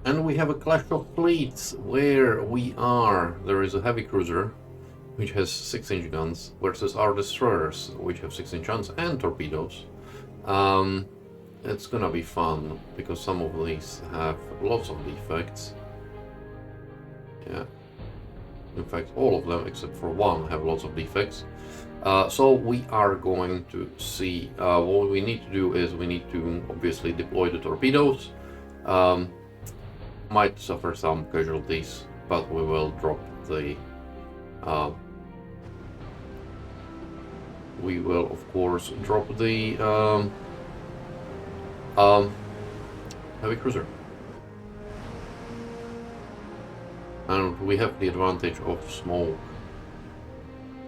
And we have a clash of fleets where we are. There is a heavy cruiser, which has 6-inch guns, versus our destroyers, which have 6-inch guns and torpedoes. It's gonna be fun, because some of these have lots of defects. Yeah. In fact, all of them, except for one, have lots of defects. So we are going to see, what we need to do is we need to obviously deploy the torpedoes. Might suffer some casualties, but we will drop the... we will, of course, drop the heavy cruiser. And we have the advantage of smoke,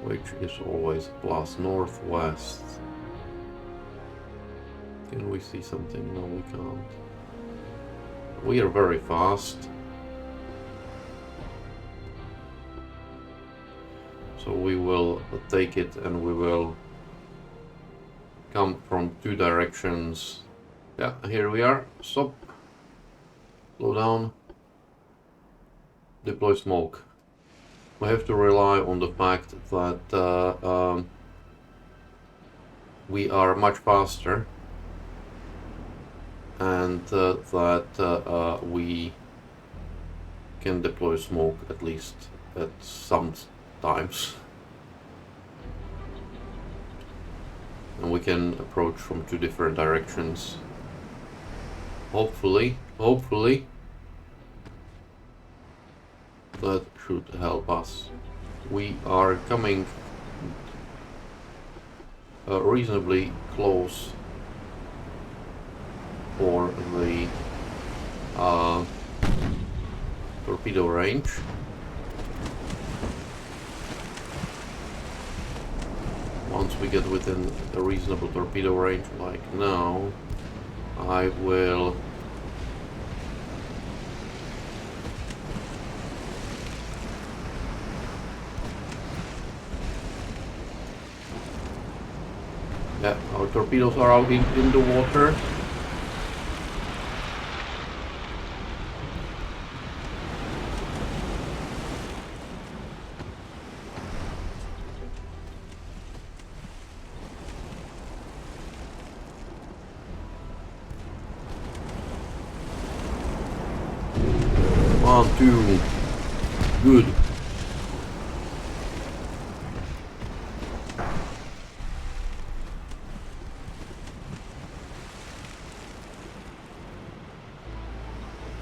which is always plus northwest. Can we see something? No, we can't. We are very fast. So we will take it and we will come from 2 directions. Yeah, here we are. Stop. Slow down. Deploy smoke. We have to rely on the fact that we are much faster and that we can deploy smoke at least at some times. And we can approach from 2 different directions. Hopefully that should help us. We are coming reasonably close for the torpedo range. Once we get within a reasonable torpedo range, like now, I will yeah, our torpedoes are out in the water. One, two, good.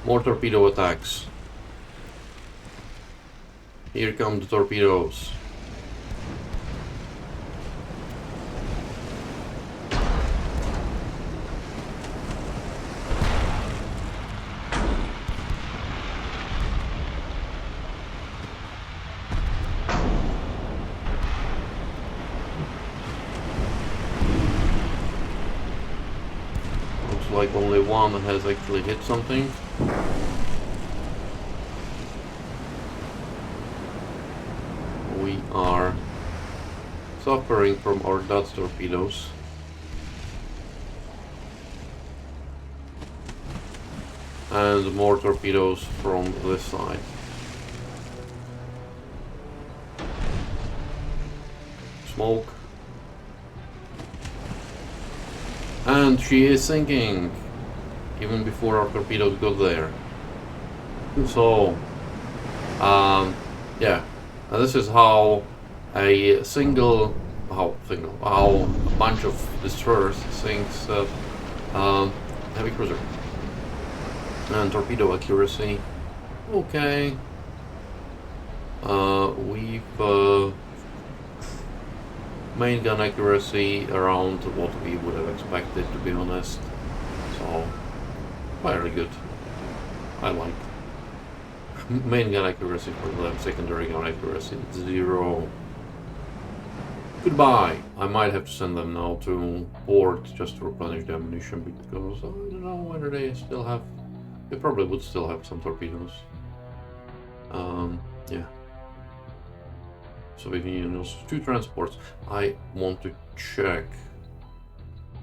More torpedo attacks. Here come the torpedoes. Looks like only one has actually hit something. We are suffering from our Dutch torpedoes. And more torpedoes from this side. Smoke. And she is sinking, even before our torpedoes got there. So, yeah, and this is how a how a bunch of destroyers sinks heavy cruiser. And torpedo accuracy, okay. We've main gun accuracy around what we would have expected, to be honest. So, fairly good. I like. Main gun accuracy for them, secondary gun accuracy 0. Goodbye. I might have to send them now to port just to replenish the ammunition, because I don't know whether they still have. They probably would still have some torpedoes. Yeah. So we can use 2 transports. I want to check.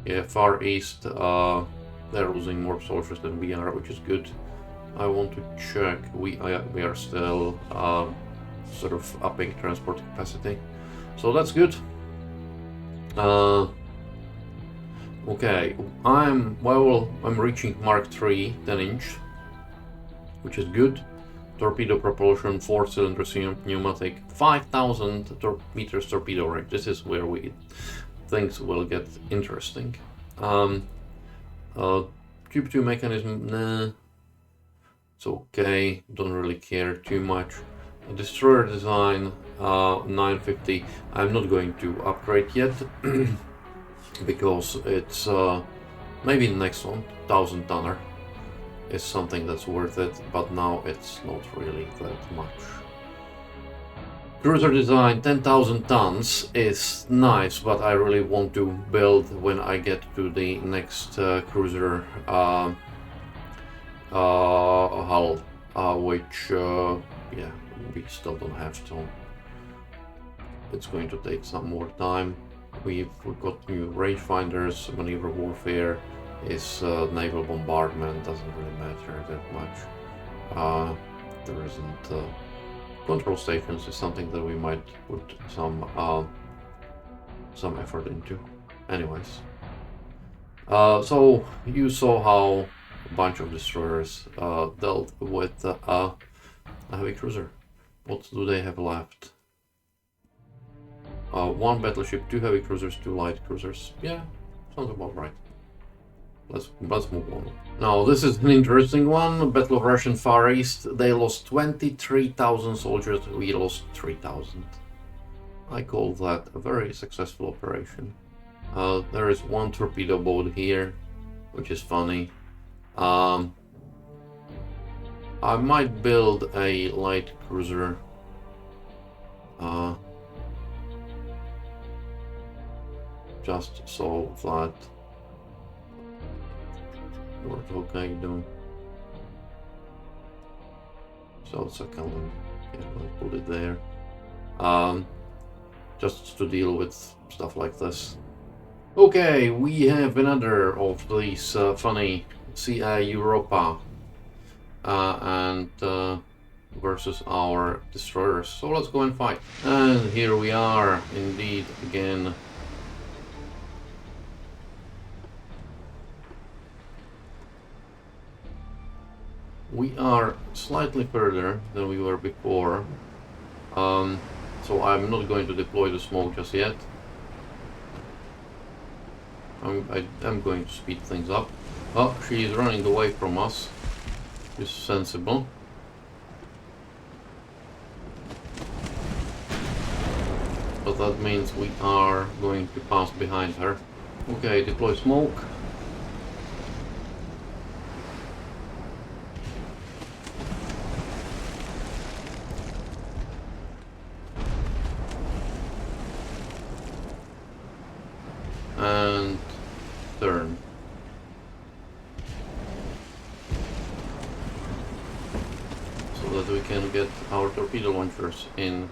Yeah, Far East, they're losing more soldiers than we are, which is good. I want to check. We are still sort of upping transport capacity, so that's good. Okay, I'm reaching Mark 3 10-inch, which is good. Torpedo propulsion, 4-cylinder pneumatic, 5,000 meters torpedo range. This is where things will get interesting. Tube 2 mechanism, nah. It's okay, don't really care too much. Destroyer design, 950. I'm not going to upgrade yet because it's maybe the next one, 1,000 tonner, is something that's worth it, but now it's not really that much. Cruiser design, 10,000 tons is nice, but I really want to build when I get to the next cruiser hull, which yeah, we still don't have, so it's going to take some more time. We've got new rangefinders, maneuver warfare is naval bombardment, doesn't really matter that much. There isn't control stations is something that we might put some effort into. Anyways, so you saw how a bunch of destroyers dealt with a heavy cruiser. What do they have left? 1 battleship, 2 heavy cruisers, 2 light cruisers. Yeah, sounds about right. Let's move on. Now this is an interesting one. Battle of Russian Far East. They lost 23,000 soldiers. We lost 3,000. I call that a very successful operation. There is 1 torpedo boat here, which is funny. I might build a light cruiser. Just so that. What can I do? So it's a column. Yeah, let's put it there. Just to deal with stuff like this. Okay, we have another of these funny CA Europa and versus our destroyers. So let's go and fight. And here we are, indeed, again. We are slightly further than we were before, so I'm not going to deploy the smoke just yet. I'm going to speed things up. Oh, she is running away from us. It's sensible. But that means we are going to pass behind her. Okay, deploy smoke. And turn. So that we can get our torpedo launchers in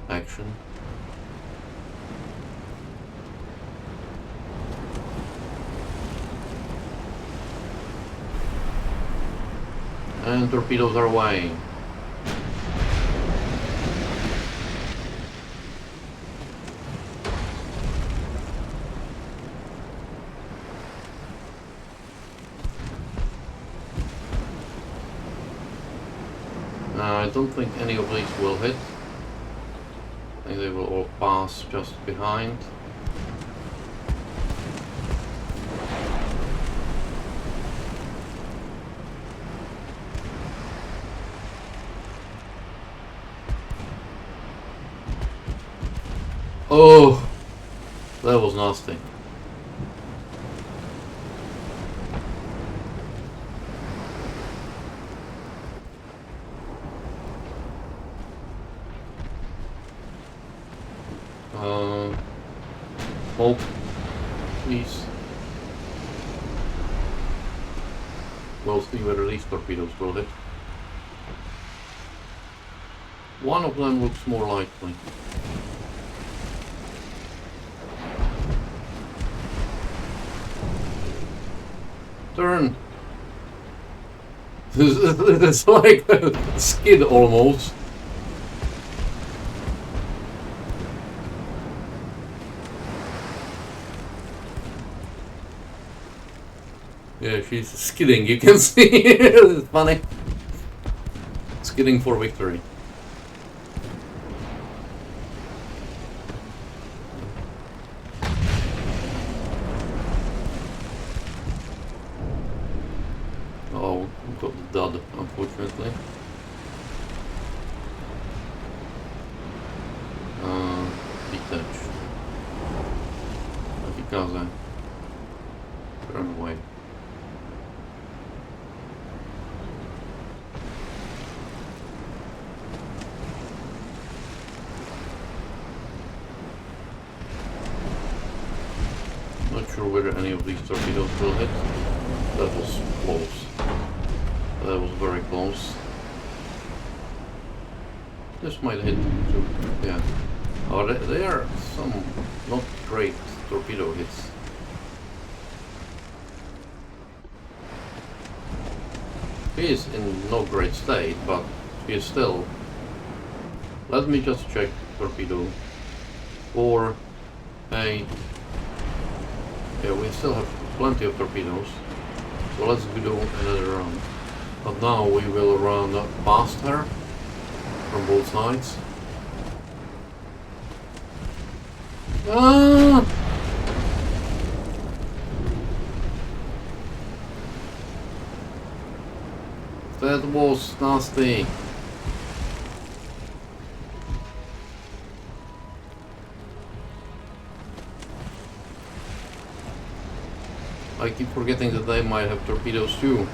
action. And torpedoes are away. I don't think any of these will hit. I think they will all pass just behind. Oh, that was nasty. Smoke, please. We'll see whether these torpedoes will hit. One of them looks more likely. Turn! It's like a skid almost. Yeah, she's skidding, you can see. It's funny. Skidding for victory. Oh, we got the dud, unfortunately. Detach. Because I run away. Not sure whether any of these torpedoes will hit. That was close. That was very close. This might hit too. Yeah. Oh, they are some not great torpedo hits. He is in no great state, but he is still. Let me just check torpedo. 4, 8. Yeah, we still have plenty of torpedoes. So let's do another round. But now we will run past her from both sides. Ah! That was nasty. I keep forgetting that they might have torpedoes too.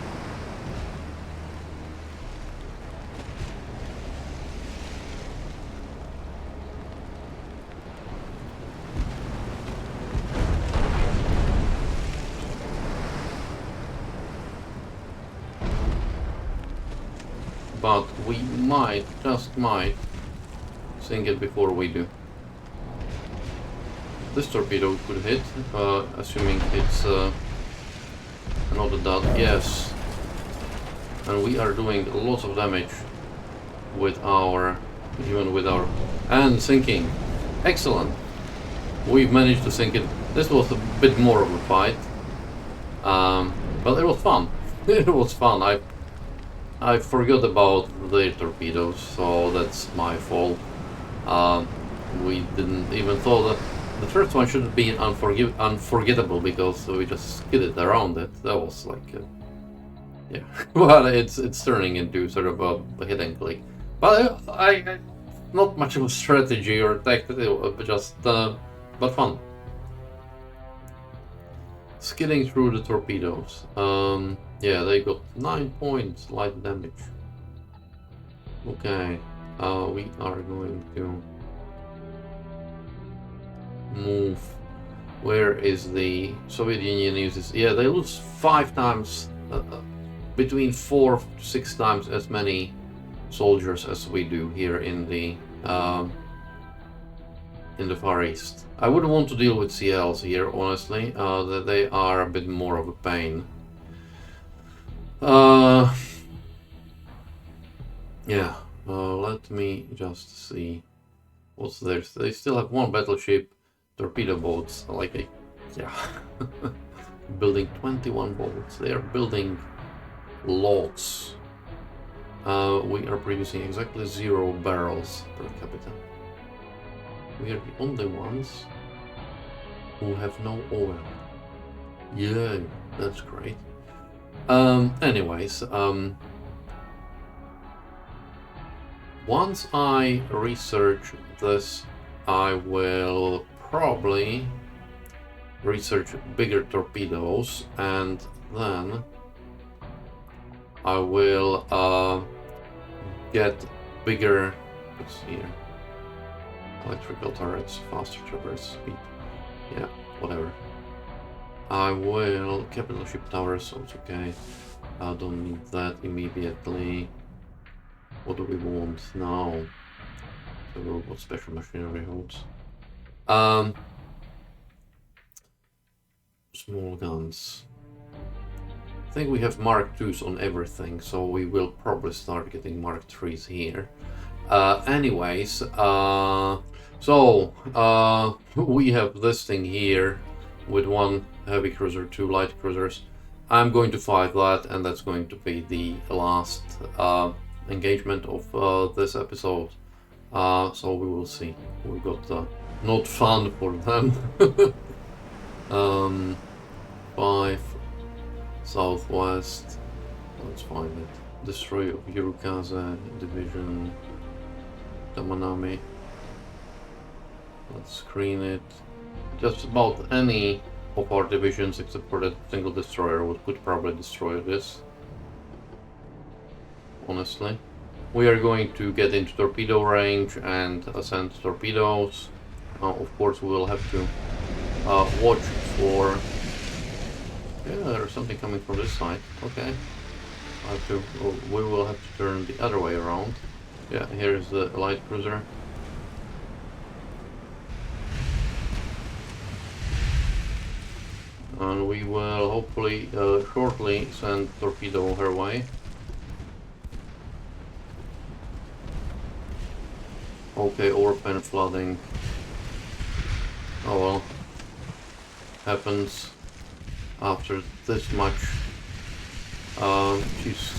But we might, just might, sink it before we do. This torpedo could hit, assuming it's another dot. Yes. And we are doing lots of damage with our, even with our, and sinking. Excellent. We've managed to sink it. This was a bit more of a fight. But it was fun. It was fun. I forgot about the torpedoes, so that's my fault. We didn't even thought that the first one should be unforgettable because we just skidded around it. That was like, yeah. Well, it's turning into sort of a hit and click. But I not much of a strategy or tactic, just but fun. Skidding through the torpedoes. Yeah, they got 9 points light damage. Okay, we are going to move. Where is the Soviet Union uses? Yeah, they lose 5 times, between 4 to 6 times as many soldiers as we do here in the Far East. I wouldn't want to deal with CLs here, honestly. That they are a bit more of a pain. Yeah. Let me just see what's there. They still have 1 battleship, torpedo boats. Yeah. Building 21 boats. They are building lots. We are producing exactly 0 barrels per capita. We are the only ones who have no oil. Yeah, that's great. Anyways, once I research this, I will probably research bigger torpedoes, and then I will get bigger. Let's see here. Electrical turrets, faster traverse speed. Yeah, whatever. I will capital ship towers, so it's okay. I don't need that immediately. What do we want now? The robot special machinery holds. Small guns. I think we have Mark IIs on everything, so we will probably start getting Mark IIIs here. Anyways, we have this thing here with 1 heavy cruiser, 2 light cruisers. I'm going to fight that, and that's going to be the last engagement of this episode. So we will see. We got not fun for them. 5 southwest. Let's find it. Destroy of Yurukaze Division. Tamanami. Let's screen it. Just about any of our divisions except for that single destroyer could probably destroy this. Honestly. We are going to get into torpedo range and send torpedoes. Of course we will have to watch for... Yeah, there's something coming from this side. Okay. We will have to turn the other way around. Yeah, here's the light cruiser. And we will hopefully shortly send torpedo her way. Okay, overpen flooding. Oh well. Happens after this much. She's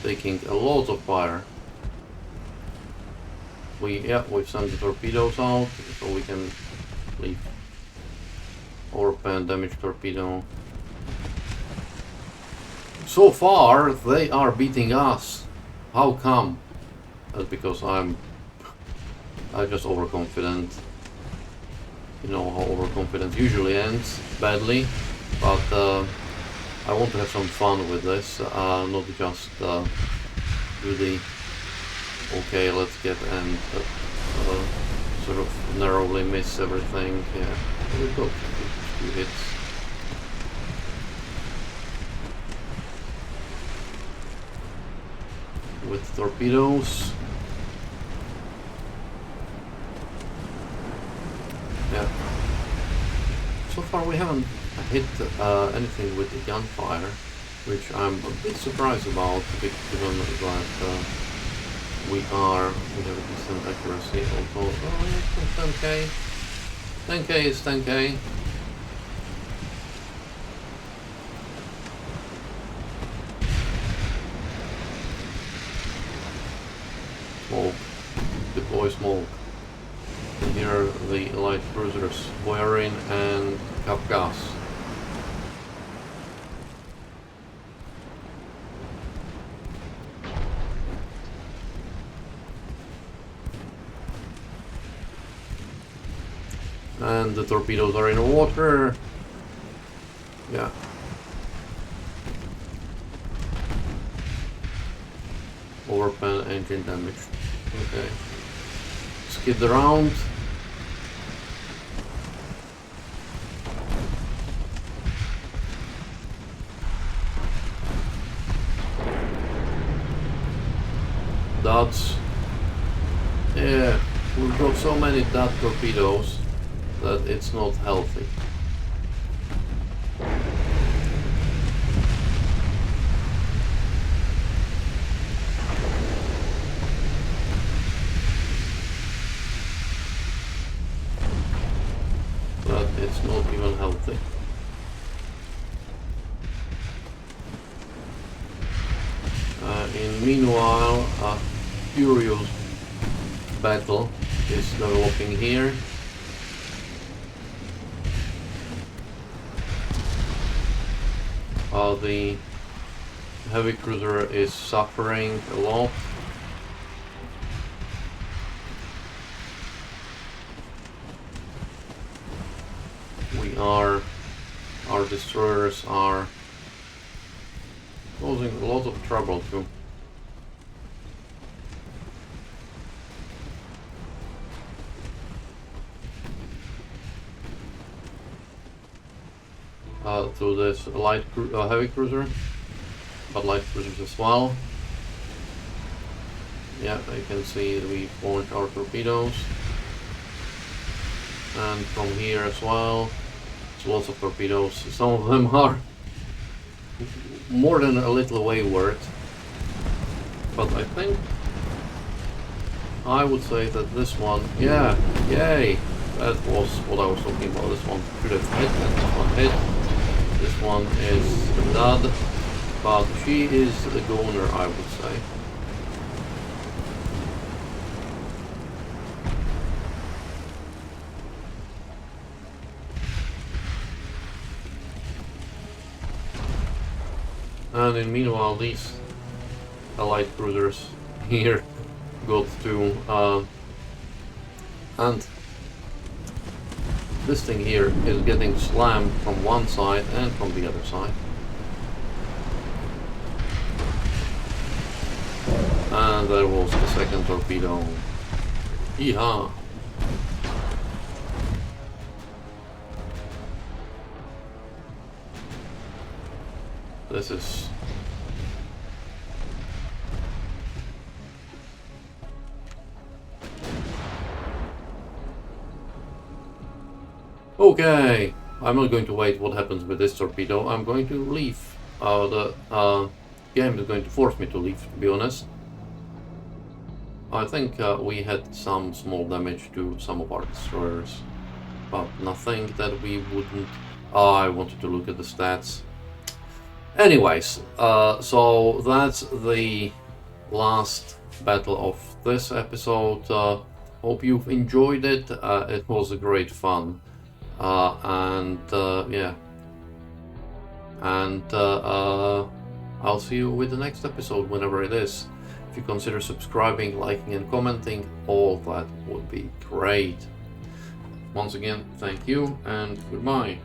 taking a lot of fire. We've sent the torpedoes out, so we can leave. Overpen damage torpedo. So far, they are beating us. How come? That's because I'm just overconfident. You know how overconfidence usually ends badly, but I want to have some fun with this, not just do the okay, let's get and sort of narrowly miss everything. Yeah, we got 2 hits. With torpedoes. Yeah. So far we haven't hit anything with the gunfire, which I'm a bit surprised about, given that we have a decent accuracy. Also, oh yeah, 10k. 10k is 10k. Smoke. Deploy smoke. And here are the light cruisers, Boyarin and Kafkas. And the torpedoes are in the water. Yeah. Overpen engine damage. Okay. Skid around. Dots. Yeah, we've got so many dot torpedoes that it's not healthy. But it's not even healthy. Meanwhile, a furious battle is developing here. The heavy cruiser is suffering a lot. Our destroyers are causing a lot of trouble too. To this heavy cruiser, but light cruisers as well. Yeah, you can see we launched our torpedoes, and from here as well, it's lots of torpedoes. Some of them are more than a little wayward. But I think I would say that this one, yeah, yay! That was what I was talking about. This one should have hit, and this one hit. This one is a dud, but she is the goner, I would say. And in meanwhile, these Allied cruisers here got to, and this thing here is getting slammed from one side and from the other side. And there was the second torpedo. Yeehaw! This is... Okay, I'm not going to wait what happens with this torpedo. I'm going to leave. The game is going to force me to leave, to be honest. I think we had some small damage to some of our destroyers, but nothing that we wouldn't... I wanted to look at the stats. Anyways, so that's the last battle of this episode. Hope you've enjoyed it. It was a great fun. Yeah. And I'll see you with the next episode, whenever it is. If you consider subscribing, liking and commenting, all that would be great. Once again, thank you and goodbye.